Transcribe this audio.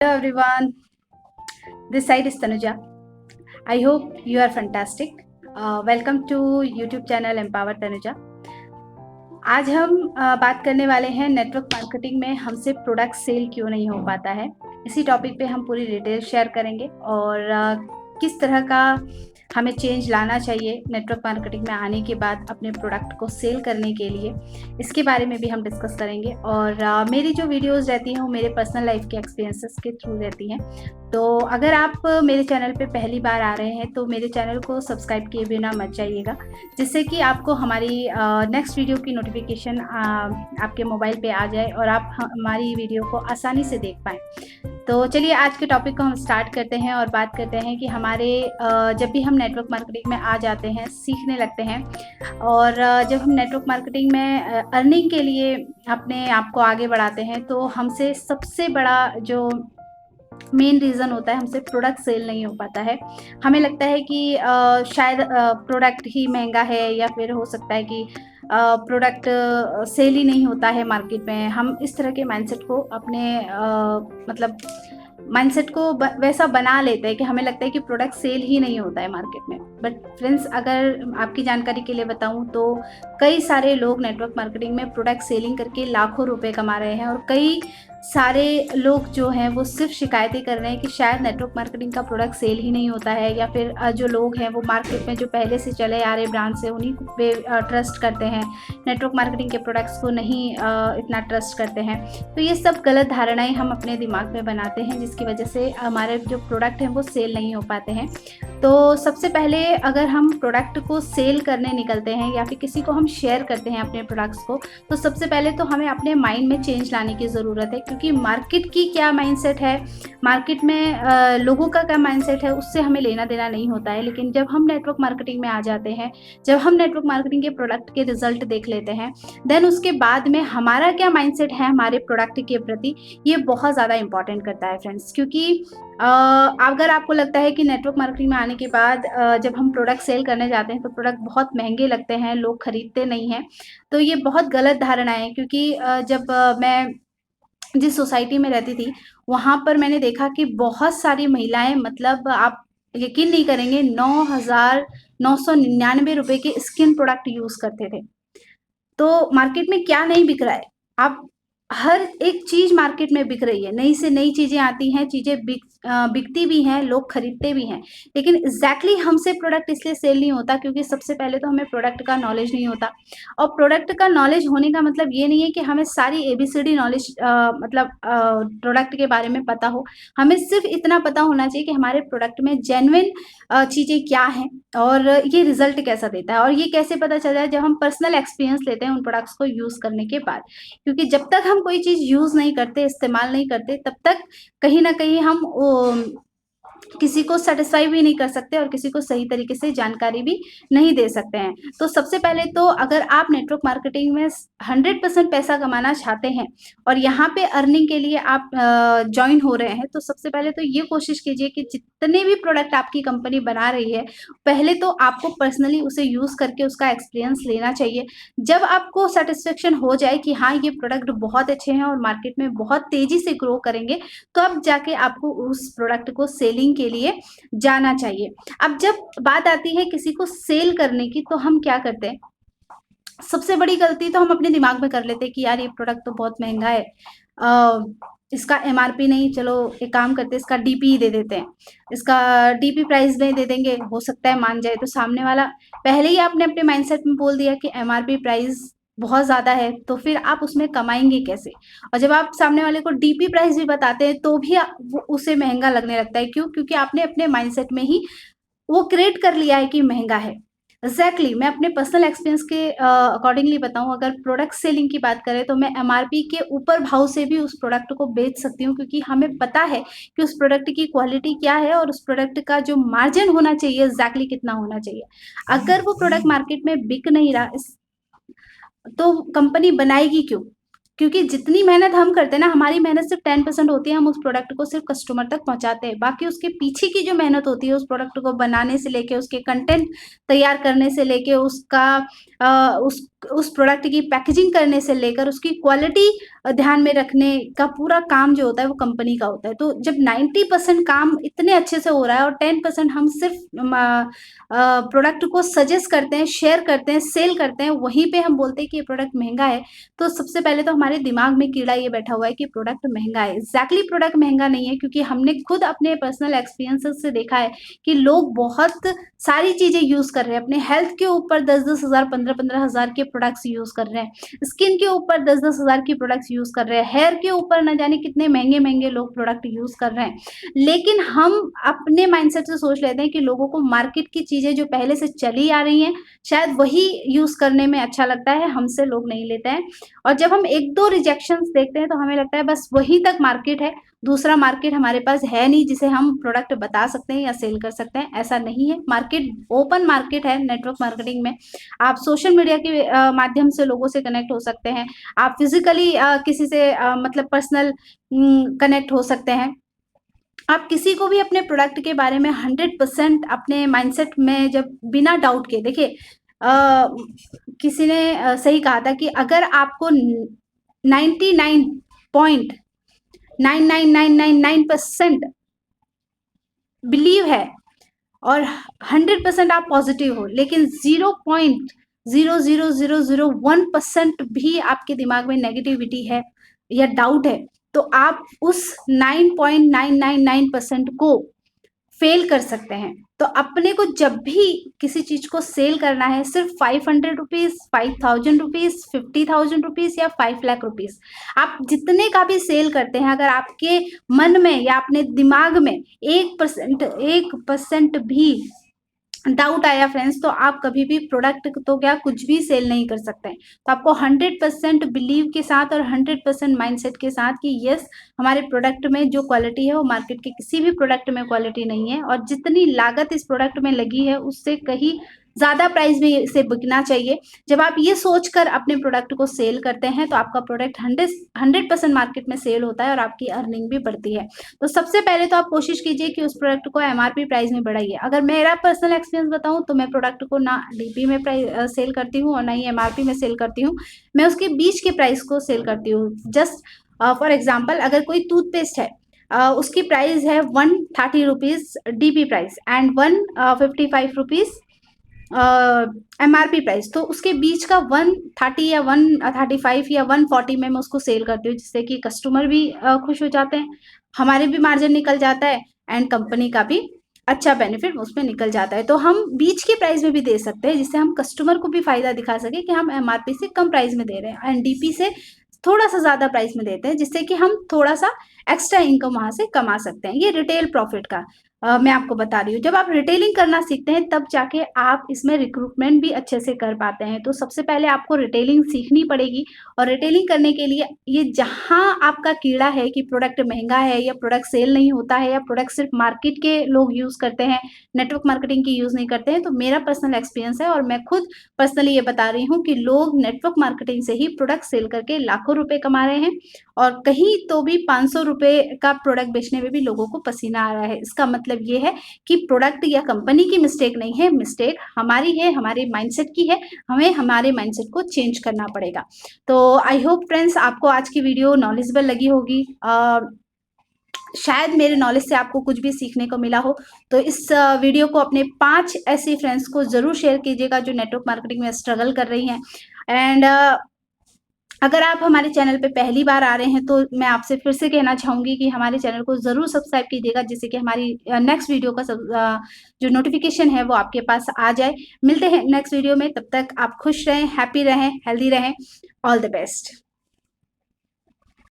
Hello everyone, this side is Tanuja. I hope you are fantastic. Welcome to YouTube channel Empower Tanuja. आज हम बात करने वाले हैं नेटवर्क मार्केटिंग में हमसे प्रोडक्ट सेल क्यों नहीं हो पाता है। इसी टॉपिक पे हम पूरी डिटेल शेयर करेंगे और किस तरह का हमें चेंज लाना चाहिए नेटवर्क मार्केटिंग में आने के बाद अपने प्रोडक्ट को सेल करने के लिए, इसके बारे में भी हम डिस्कस करेंगे। और मेरी जो वीडियोस रहती हैं वो मेरे पर्सनल लाइफ के एक्सपीरियंसेस के थ्रू रहती हैं। तो अगर आप मेरे चैनल पे पहली बार आ रहे हैं तो मेरे चैनल को सब्सक्राइब किए बिना मत जाइएगा, जिससे कि आपको हमारी नेक्स्ट वीडियो की नोटिफिकेशन आपके मोबाइल पे आ जाए और आप हमारी वीडियो को आसानी से देख पाएँ। तो चलिए आज के टॉपिक को हम स्टार्ट करते हैं और बात करते हैं कि हमारे जब भी हम नेटवर्क मार्केटिंग में आ जाते हैं, सीखने लगते हैं और जब हम नेटवर्क मार्केटिंग में अर्निंग के लिए अपने आप को आगे बढ़ाते हैं, तो हमसे सबसे बड़ा जो मेन रीज़न होता है, हमसे प्रोडक्ट सेल नहीं हो पाता है। हमें लगता है कि शायद प्रोडक्ट ही महंगा है या फिर हो सकता है कि प्रोडक्ट सेल ही नहीं होता है मार्केट में। हम इस तरह के माइंडसेट को अपने मतलब माइंडसेट को वैसा बना लेते हैं कि हमें लगता है कि प्रोडक्ट सेल ही नहीं होता है मार्केट में। बट फ्रेंड्स, अगर आपकी जानकारी के लिए बताऊं तो कई सारे लोग नेटवर्क मार्केटिंग में प्रोडक्ट सेलिंग करके लाखों रुपए कमा रहे हैं और कई सारे लोग जो हैं वो सिर्फ शिकायतें कर रहे हैं कि शायद नेटवर्क मार्केटिंग का प्रोडक्ट सेल ही नहीं होता है, या फिर जो लोग हैं वो मार्केट में जो पहले से चले आ रहे ब्रांड से उन्हीं पे ट्रस्ट करते हैं, नेटवर्क मार्केटिंग के प्रोडक्ट्स को नहीं इतना ट्रस्ट करते हैं। तो ये सब गलत धारणाएं हम अपने दिमाग में बनाते हैं, जिसकी वजह से हमारे जो प्रोडक्ट हैं वो सेल नहीं हो पाते हैं। तो सबसे पहले अगर हम प्रोडक्ट को सेल करने निकलते हैं या फिर किसी को हम शेयर करते हैं अपने प्रोडक्ट्स को, तो सबसे पहले तो हमें अपने माइंड में चेंज लाने की ज़रूरत है, क्योंकि मार्केट की क्या माइंडसेट है, मार्केट में लोगों का क्या माइंडसेट है, उससे हमें लेना देना नहीं होता है। लेकिन जब हम नेटवर्क मार्केटिंग में आ जाते हैं, जब हम नेटवर्क मार्केटिंग के प्रोडक्ट के रिजल्ट देख लेते हैं, देन उसके बाद में हमारा क्या माइंडसेट है हमारे प्रोडक्ट के प्रति, ये बहुत ज़्यादा इंपॉर्टेंट करता है फ्रेंड्स। क्योंकि अगर आपको लगता है कि नेटवर्क मार्केटिंग में आने के बाद जब हम प्रोडक्ट सेल करने जाते हैं तो प्रोडक्ट बहुत महंगे लगते हैं, लोग खरीदते नहीं हैं, तो ये बहुत गलत धारणा है। क्योंकि जब मैं जिस सोसाइटी में रहती थी, वहाँ पर मैंने देखा कि बहुत सारी महिलाएं, मतलब आप यकीन नहीं करेंगे, 9,999 के स्किन प्रोडक्ट यूज़ करते थे। तो मार्केट में क्या नहीं बिक रहा है, आप हर एक चीज़ मार्केट में बिक रही है, नई से नई चीज़ें आती हैं, चीज़ें बिकती भी हैं, लोग खरीदते भी हैं। लेकिन एग्जैक्टली हमसे प्रोडक्ट इसलिए सेल नहीं होता क्योंकि सबसे पहले तो हमें प्रोडक्ट का नॉलेज नहीं होता। और प्रोडक्ट का नॉलेज होने का मतलब ये नहीं है कि हमें सारी एबीसीडी नॉलेज मतलब प्रोडक्ट के बारे में पता हो। हमें सिर्फ इतना पता होना चाहिए कि हमारे प्रोडक्ट में जेन्युइन चीज़ें क्या हैं और ये रिजल्ट कैसा देता है। और ये कैसे पता चल जाए, जब हम पर्सनल एक्सपीरियंस लेते हैं उन प्रोडक्ट्स को यूज़ करने के बाद। क्योंकि जब तक हम कोई चीज़ यूज़ नहीं करते, इस्तेमाल नहीं करते, तब तक कहीं न कहीं हम किसी को सैटिस्फाई भी नहीं कर सकते और किसी को सही तरीके से जानकारी भी नहीं दे सकते हैं। तो सबसे पहले तो अगर आप नेटवर्क मार्केटिंग में 100% पैसा कमाना चाहते हैं और यहाँ पे अर्निंग के लिए आप जॉइन हो रहे हैं, तो सबसे पहले तो ये कोशिश कीजिए कि जितने भी प्रोडक्ट आपकी कंपनी बना रही है, पहले तो आपको पर्सनली उसे यूज़ करके उसका एक्सपीरियंस लेना चाहिए। जब आपको सैटिस्फैक्शन हो जाए कि हाँ, ये प्रोडक्ट बहुत अच्छे हैं और मार्केट में बहुत तेज़ी से ग्रो करेंगे, तो अब जाके आपको उस प्रोडक्ट को सेलिंग के लिए जाना चाहिए। अब जब बात आती है किसी को सेल करने की, तो हम क्या करते हैं, सबसे बड़ी गलती तो हम अपने दिमाग में कर लेते हैं कि यार ये प्रोडक्ट तो बहुत महंगा है, इसका एमआरपी नहीं, चलो एक काम करते हैं, इसका डीपी ही दे देते हैं, इसका डीपी प्राइस में दे देंगे, हो सकता है मान जाए। तो सामने वाला, पहले ही आपने अपने माइंडसेट में बोल दिया कि एमआरपी प्राइस बहुत ज़्यादा है, तो फिर आप उसमें कमाएंगे कैसे। और जब आप सामने वाले को डीपी प्राइस भी बताते हैं तो भी वो उसे महंगा लगने लगता है। क्यों? क्योंकि आपने अपने माइंडसेट में ही वो क्रिएट कर लिया है कि महंगा है। एग्जैक्टली मैं अपने पर्सनल एक्सपीरियंस के अकॉर्डिंगली बताऊं, अगर प्रोडक्ट सेलिंग की बात करें तो मैं एमआरपी के ऊपर भाव से भी उस प्रोडक्ट को बेच सकती हूँ, क्योंकि हमें पता है कि उस प्रोडक्ट की क्वालिटी क्या है और उस प्रोडक्ट का जो मार्जिन होना चाहिए एग्जैक्टली कितना होना चाहिए। अगर वो प्रोडक्ट मार्केट में बिक नहीं रहा, तो कंपनी बनाएगी क्यों? क्योंकि जितनी मेहनत हम करते हैं ना, हमारी मेहनत सिर्फ 10% होती है, हम उस प्रोडक्ट को सिर्फ कस्टमर तक पहुंचाते हैं। बाकी उसके पीछे की जो मेहनत होती है उस प्रोडक्ट को बनाने से लेके, उसके कंटेंट तैयार करने से लेके, उसका उस प्रोडक्ट की पैकेजिंग करने से लेकर उसकी क्वालिटी ध्यान में रखने का पूरा काम जो होता है वो कंपनी का होता है। तो जब 90% काम इतने अच्छे से हो रहा है और 10% हम सिर्फ प्रोडक्ट को सजेस्ट करते हैं, शेयर करते हैं, सेल करते हैं, वहीं पे हम बोलते हैं कि ये प्रोडक्ट महँगा है, तो सबसे पहले तो हमारे दिमाग में कीड़ा ये बैठा हुआ है कि प्रोडक्ट महँगा है। एग्ज़ैक्टली प्रोडक्ट महँगा नहीं है, क्योंकि हमने खुद अपने पर्सनल एक्सपीरियंसेस से देखा है कि लोग बहुत सारी चीज़ें यूज़ कर रहे हैं। अपने हेल्थ के ऊपर 10-10 हज़ार, 15-15 हज़ार के प्रोडक्ट्स यूज़ कर रहे हैं। स्किन के ऊपर 10-10 हज़ार की प्रोडक्ट्स यूज़ कर रहे हैं। हेयर के ऊपर न जाने कितने महँगे-महँगे लोग प्रोडक्ट यूज़ कर रहे हैं। लेकिन हम अपने माइंडसेट से सोच लेते हैं कि लोगों को मार्केट की चीज़ें जो पहले से चली आ रही हैं, शायद वही यूज़ करने में अच्छा लगता है, हमसे लोग नहीं लेते हैं। और जब हम 1-2 रिजेक्शंस देखते हैं तो हमें लगता है बस वहीं तक मार्केट है, दूसरा मार्केट हमारे पास है नहीं जिसे हम प्रोडक्ट बता सकते हैं या सेल कर सकते हैं, ऐसा नहीं है। मार्केट ओपन मार्केट है नेटवर्क मार्केटिंग में। आप सोशल मीडिया के माध्यम से लोगों से कनेक्ट हो सकते हैं। आप फिज़िकली किसी से मतलब पर्सनल कनेक्ट हो सकते हैं। आप किसी को भी अपने प्रोडक्ट के बारे में 100% अपने माइंडसेट में जब बिना डाउट के देखिए किसी ने सही कहा था कि अगर आपको 99.99999% बिलीव है और 100% आप पॉजिटिव हो, लेकिन 0.00001% भी आपके दिमाग में नेगेटिविटी है या डाउट है, तो आप उस 9.999% को फेल कर सकते हैं। तो अपने को जब भी किसी चीज़ को सेल करना है, सिर्फ 500 रुपीज़, 5000 रुपीज़, 50,000 रुपीज़ या 5 लाख रुपीज़, आप जितने का भी सेल करते हैं, अगर आपके मन में या अपने दिमाग में 1% भी डाउट आया फ्रेंड्स, तो आप कभी भी प्रोडक्ट तो क्या कुछ भी सेल नहीं कर सकते हैं। तो आपको 100% बिलीव के साथ और 100% माइंडसेट के साथ कि यस, हमारे प्रोडक्ट में जो क्वालिटी है वो मार्केट के किसी भी प्रोडक्ट में क्वालिटी नहीं है, और जितनी लागत इस प्रोडक्ट में लगी है उससे कहीं ज़्यादा प्राइस में इसे बिकना चाहिए। जब आप ये सोचकर अपने प्रोडक्ट को सेल करते हैं तो आपका प्रोडक्ट 100% मार्केट में सेल होता है और आपकी अर्निंग भी बढ़ती है। तो सबसे पहले तो आप कोशिश कीजिए कि उस प्रोडक्ट को एमआरपी प्राइस में बढ़ाइए। अगर मेरा पर्सनल एक्सपीरियंस बताऊँ तो मैं प्रोडक्ट को ना डीपी में सेल करती हूँ और ना ही एमआरपी में सेल करती हूँ। मैं उसके बीच के प्राइस को सेल करती हूँ। जस्ट फॉर एग्जांपल, अगर कोई टूथपेस्ट है, उसकी प्राइस है 130 rupees DP price and 155 rupees MRP price, तो उसके बीच का 130 या 135 या 140 में मैं उसको सेल करती हूँ, जिससे कि कस्टमर भी खुश हो जाते हैं, हमारे भी मार्जिन निकल जाता है एंड कंपनी का भी अच्छा बेनिफिट उसमें निकल जाता है। तो हम बीच के प्राइस में भी दे सकते हैं, जिससे हम कस्टमर को भी फायदा दिखा सके कि हम एमआरपी से कम प्राइस में दे रहे हैं एंड डीपी से थोड़ा सा ज़्यादा प्राइस में देते हैं, जिससे कि हम थोड़ा सा एक्स्ट्रा इनकम वहाँ से कमा सकते हैं। ये रिटेल प्रॉफिट का मैं आपको बता रही हूँ। जब आप रिटेलिंग करना सीखते हैं तब जाके आप इसमें रिक्रूटमेंट भी अच्छे से कर पाते हैं। तो सबसे पहले आपको रिटेलिंग सीखनी पड़ेगी, और रिटेलिंग करने के लिए ये जहाँ आपका कीड़ा है कि प्रोडक्ट महँगा है या प्रोडक्ट सेल नहीं होता है या प्रोडक्ट सिर्फ मार्केट के लोग यूज़ करते हैं, नेटवर्क मार्केटिंग की यूज़ नहीं करते हैं, तो मेरा पर्सनल एक्सपीरियंस है और मैं खुद पर्सनली ये बता रही हूँ कि लोग नेटवर्क मार्केटिंग से ही प्रोडक्ट सेल करके लाखों रुपए कमा रहे हैं, और कहीं तो भी 500 रुपए का प्रोडक्ट बेचने में भी लोगों को पसीना आ रहा है। इसका मतलब ये है कि प्रोडक्ट या कंपनी की मिस्टेक नहीं है, मिस्टेक हमारी है, हमारे माइंडसेट की है, हमें हमारे माइंडसेट को चेंज करना पड़ेगा। तो आई होप फ्रेंड्स आपको आज की वीडियो नॉलेजेबल लगी होगी। शायद मेरे नॉलेज से आपको कुछ भी सीखने को मिला हो, तो इस वीडियो को अपने 5 ऐसे फ्रेंड्स को ज़रूर शेयर कीजिएगा जो नेटवर्क मार्केटिंग में स्ट्रगल कर रही हैं। एंड अगर आप हमारे चैनल पे पहली बार आ रहे हैं तो मैं आपसे फिर से कहना चाहूँगी कि हमारे चैनल को ज़रूर सब्सक्राइब कीजिएगा, जिससे कि हमारी नेक्स्ट वीडियो का जो नोटिफिकेशन है वो आपके पास आ जाए। मिलते हैं नेक्स्ट वीडियो में, तब तक आप खुश रहें, हैप्पी रहें, हेल्दी रहें। All the best.